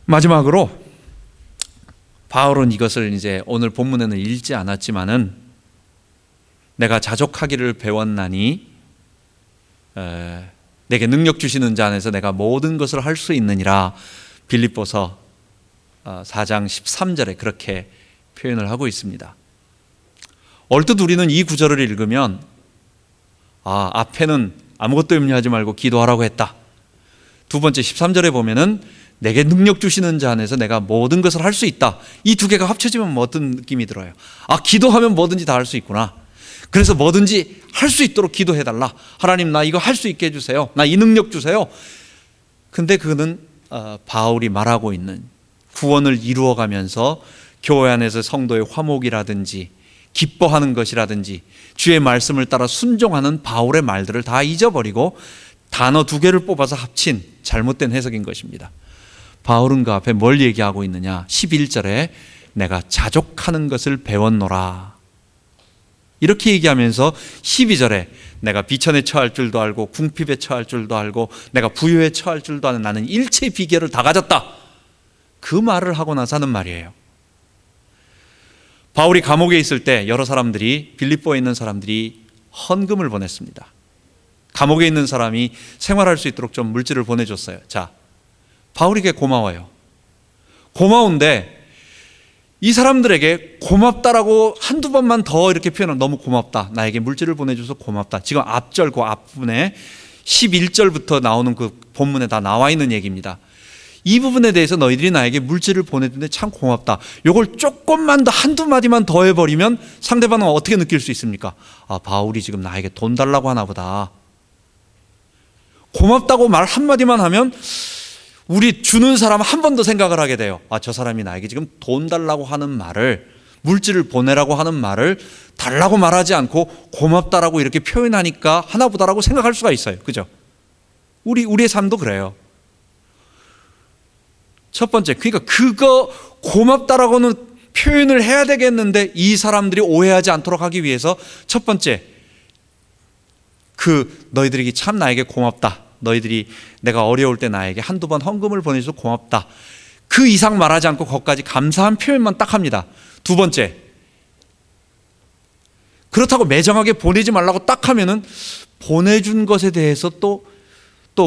마지막으로 바울은 이것을 이제 오늘 본문에는 읽지 않았지만은, 내가 자족하기를 배웠나니 내게 능력 주시는 자 안에서 내가 모든 것을 할 수 있느니라, 빌립보서 4장 13절에 그렇게 표현을 하고 있습니다. 얼뜻 우리는 이 구절을 읽으면, 앞에는 아무것도 염려하지 말고 기도하라고 했다. 두 번째 13절에 보면은 내게 능력 주시는 자 안에서 내가 모든 것을 할 수 있다. 이 두 개가 합쳐지면 뭐 어떤 느낌이 들어요? 기도하면 뭐든지 다 할 수 있구나. 그래서 뭐든지 할 수 있도록 기도해달라. 하나님, 나 이거 할 수 있게 해주세요. 나 이 능력 주세요. 근데 그거는 바울이 말하고 있는 구원을 이루어가면서 교회 안에서 성도의 화목이라든지 기뻐하는 것이라든지 주의 말씀을 따라 순종하는 바울의 말들을 다 잊어버리고 단어 두 개를 뽑아서 합친 잘못된 해석인 것입니다. 바울은 그 앞에 뭘 얘기하고 있느냐? 11절에 내가 자족하는 것을 배웠노라, 이렇게 얘기하면서 12절에 내가 비천에 처할 줄도 알고 궁핍에 처할 줄도 알고 내가 부유에 처할 줄도 아는 나는 일체 비결을 다 가졌다, 그 말을 하고 나서 하는 말이에요. 바울이 감옥에 있을 때 여러 사람들이, 빌립보에 있는 사람들이 헌금을 보냈습니다. 감옥에 있는 사람이 생활할 수 있도록 좀 물질을 보내줬어요. 자, 바울에게 고마워요. 고마운데 이 사람들에게 고맙다라고 한두 번만 더 이렇게 표현하면 너무 고맙다. 나에게 물질을 보내줘서 고맙다. 지금 앞절 그 앞부분에 11절부터 나오는 그 본문에 다 나와 있는 얘기입니다. 이 부분에 대해서 너희들이 나에게 물질을 보내주는데 참 고맙다. 이걸 조금만 더 한두 마디만 더 해버리면 상대방은 어떻게 느낄 수 있습니까? 아, 바울이 지금 나에게 돈 달라고 하나 보다. 고맙다고 말 한마디만 하면 우리 주는 사람 한 번 더 생각을 하게 돼요. 아, 저 사람이 나에게 지금 돈 달라고 하는 말을, 물질을 보내라고 하는 말을 달라고 말하지 않고 고맙다라고 이렇게 표현하니까 하나보다라고 생각할 수가 있어요. 그죠? 우리의 삶도 그래요. 첫 번째, 그러니까 그거 고맙다라고는 표현을 해야 되겠는데 이 사람들이 오해하지 않도록 하기 위해서 첫 번째, 너희들이 참 나에게 고맙다. 너희들이 내가 어려울 때 나에게 한두 번 헌금을 보내줘서 고맙다. 그 이상 말하지 않고 거기까지 감사한 표현만 딱 합니다. 두 번째, 그렇다고 매정하게 보내지 말라고 딱 하면은 보내준 것에 대해서 또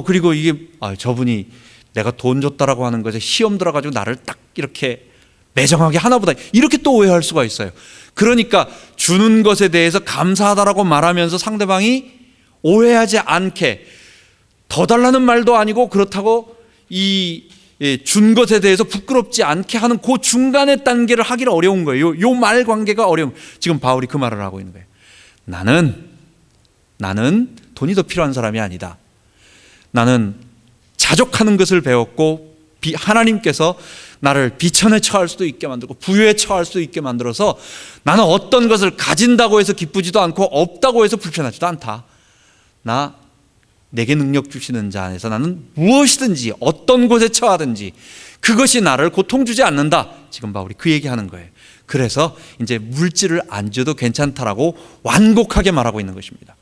그리고 이게 저분이 내가 돈 줬다라고 하는 것에 시험 들어가지고 나를 딱 이렇게 매정하게 하나보다 이렇게 또 오해할 수가 있어요. 그러니까 주는 것에 대해서 감사하다라고 말하면서 상대방이 오해하지 않게 더 달라는 말도 아니고 그렇다고 준 것에 대해서 부끄럽지 않게 하는 그 중간의 단계를 하기가 어려운 거예요. 요 말 관계가 어려운. 지금 바울이 그 말을 하고 있는 거예요. 나는 돈이 더 필요한 사람이 아니다. 나는 자족하는 것을 배웠고 하나님께서 나를 비천에 처할 수도 있게 만들고 부유에 처할 수도 있게 만들어서 나는 어떤 것을 가진다고 해서 기쁘지도 않고 없다고 해서 불편하지도 않다. 내게 능력 주시는 자 안에서 나는 무엇이든지 어떤 곳에 처하든지 그것이 나를 고통 주지 않는다. 지금 바울이 그 얘기하는 거예요. 그래서 이제 물질을 안 줘도 괜찮다라고 완곡하게 말하고 있는 것입니다.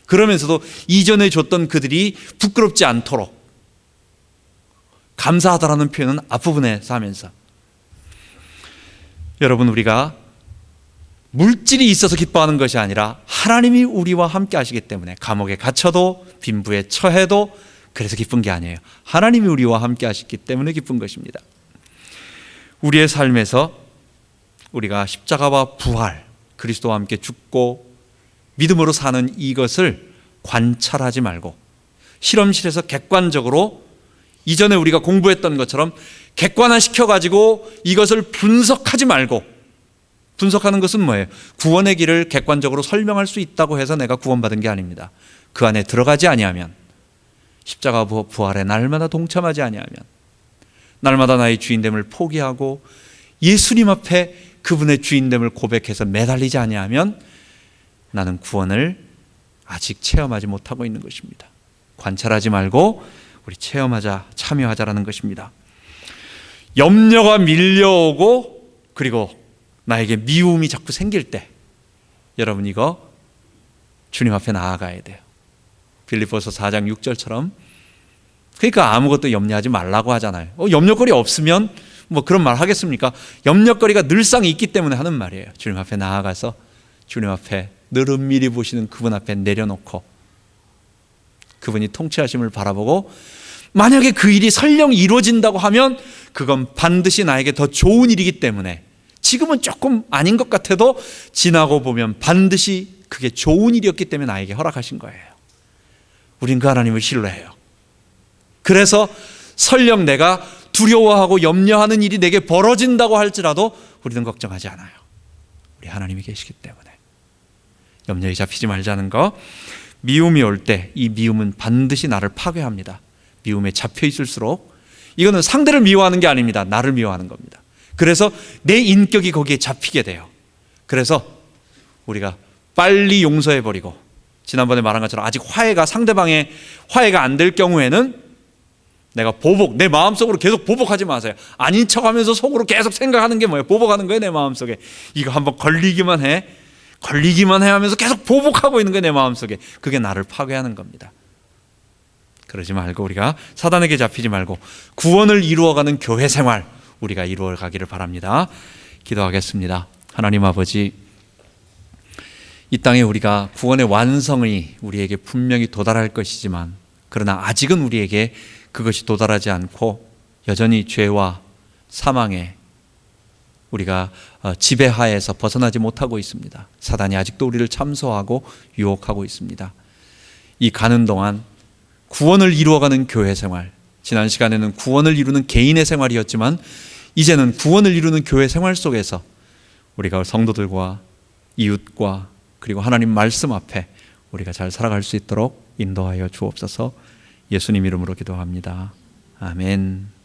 그러면서도 이전에 줬던 그들이 부끄럽지 않도록 감사하다라는 표현은 앞부분에서 하면서, 여러분, 우리가 물질이 있어서 기뻐하는 것이 아니라 하나님이 우리와 함께 하시기 때문에, 감옥에 갇혀도 빈부에 처해도 그래서 기쁜 게 아니에요. 하나님이 우리와 함께 하시기 때문에 기쁜 것입니다. 우리의 삶에서 우리가 십자가와 부활, 그리스도와 함께 죽고 믿음으로 사는 이것을 관찰하지 말고 실험실에서 객관적으로 이전에 우리가 공부했던 것처럼 객관화시켜가지고 이것을 분석하지 말고, 분석하는 것은 뭐예요? 구원의 길을 객관적으로 설명할 수 있다고 해서 내가 구원받은 게 아닙니다. 그 안에 들어가지 아니하면, 십자가 부활에 날마다 동참하지 아니하면, 날마다 나의 주인됨을 포기하고 예수님 앞에 그분의 주인됨을 고백해서 매달리지 아니하면 나는 구원을 아직 체험하지 못하고 있는 것입니다. 관찰하지 말고 우리 체험하자, 참여하자라는 것입니다. 염려가 밀려오고 그리고 나에게 미움이 자꾸 생길 때, 여러분 이거 주님 앞에 나아가야 돼요. 빌립보서 4장 6절처럼. 그러니까 아무것도 염려하지 말라고 하잖아요. 염려거리 없으면 뭐 그런 말 하겠습니까? 염려거리가 늘상 있기 때문에 하는 말이에요. 주님 앞에 나아가서 주님 앞에 늘 은밀히 보시는 그분 앞에 내려놓고 그분이 통치하심을 바라보고, 만약에 그 일이 설령 이루어진다고 하면 그건 반드시 나에게 더 좋은 일이기 때문에, 지금은 조금 아닌 것 같아도 지나고 보면 반드시 그게 좋은 일이었기 때문에 나에게 허락하신 거예요. 우린 그 하나님을 신뢰해요. 그래서 설령 내가 두려워하고 염려하는 일이 내게 벌어진다고 할지라도 우리는 걱정하지 않아요. 우리 하나님이 계시기 때문에. 염려에 잡히지 말자는 거. 미움이 올 때 이 미움은 반드시 나를 파괴합니다. 미움에 잡혀 있을수록, 이거는 상대를 미워하는 게 아닙니다. 나를 미워하는 겁니다. 그래서 내 인격이 거기에 잡히게 돼요. 그래서 우리가 빨리 용서해버리고, 지난번에 말한 것처럼 아직 상대방의 화해가 안 될 경우에는 내가 내 마음속으로 계속 보복하지 마세요. 아닌 척하면서 속으로 계속 생각하는 게 뭐예요? 보복하는 거예요. 내 마음속에 이거 한번 걸리기만 해 하면서 계속 보복하고 있는 거예요. 내 마음속에. 그게 나를 파괴하는 겁니다. 그러지 말고 우리가 사단에게 잡히지 말고 구원을 이루어가는 교회 생활 우리가 이루어가기를 바랍니다. 기도하겠습니다. 하나님 아버지, 이 땅에 우리가 구원의 완성이 우리에게 분명히 도달할 것이지만, 그러나 아직은 우리에게 그것이 도달하지 않고 여전히 죄와 사망에 우리가 지배하에서 벗어나지 못하고 있습니다. 사단이 아직도 우리를 참소하고 유혹하고 있습니다. 이 가는 동안 구원을 이루어가는 교회 생활, 지난 시간에는 구원을 이루는 개인의 생활이었지만 이제는 구원을 이루는 교회 생활 속에서 우리가 성도들과 이웃과 그리고 하나님 말씀 앞에 우리가 잘 살아갈 수 있도록 인도하여 주옵소서. 예수님 이름으로 기도합니다. 아멘.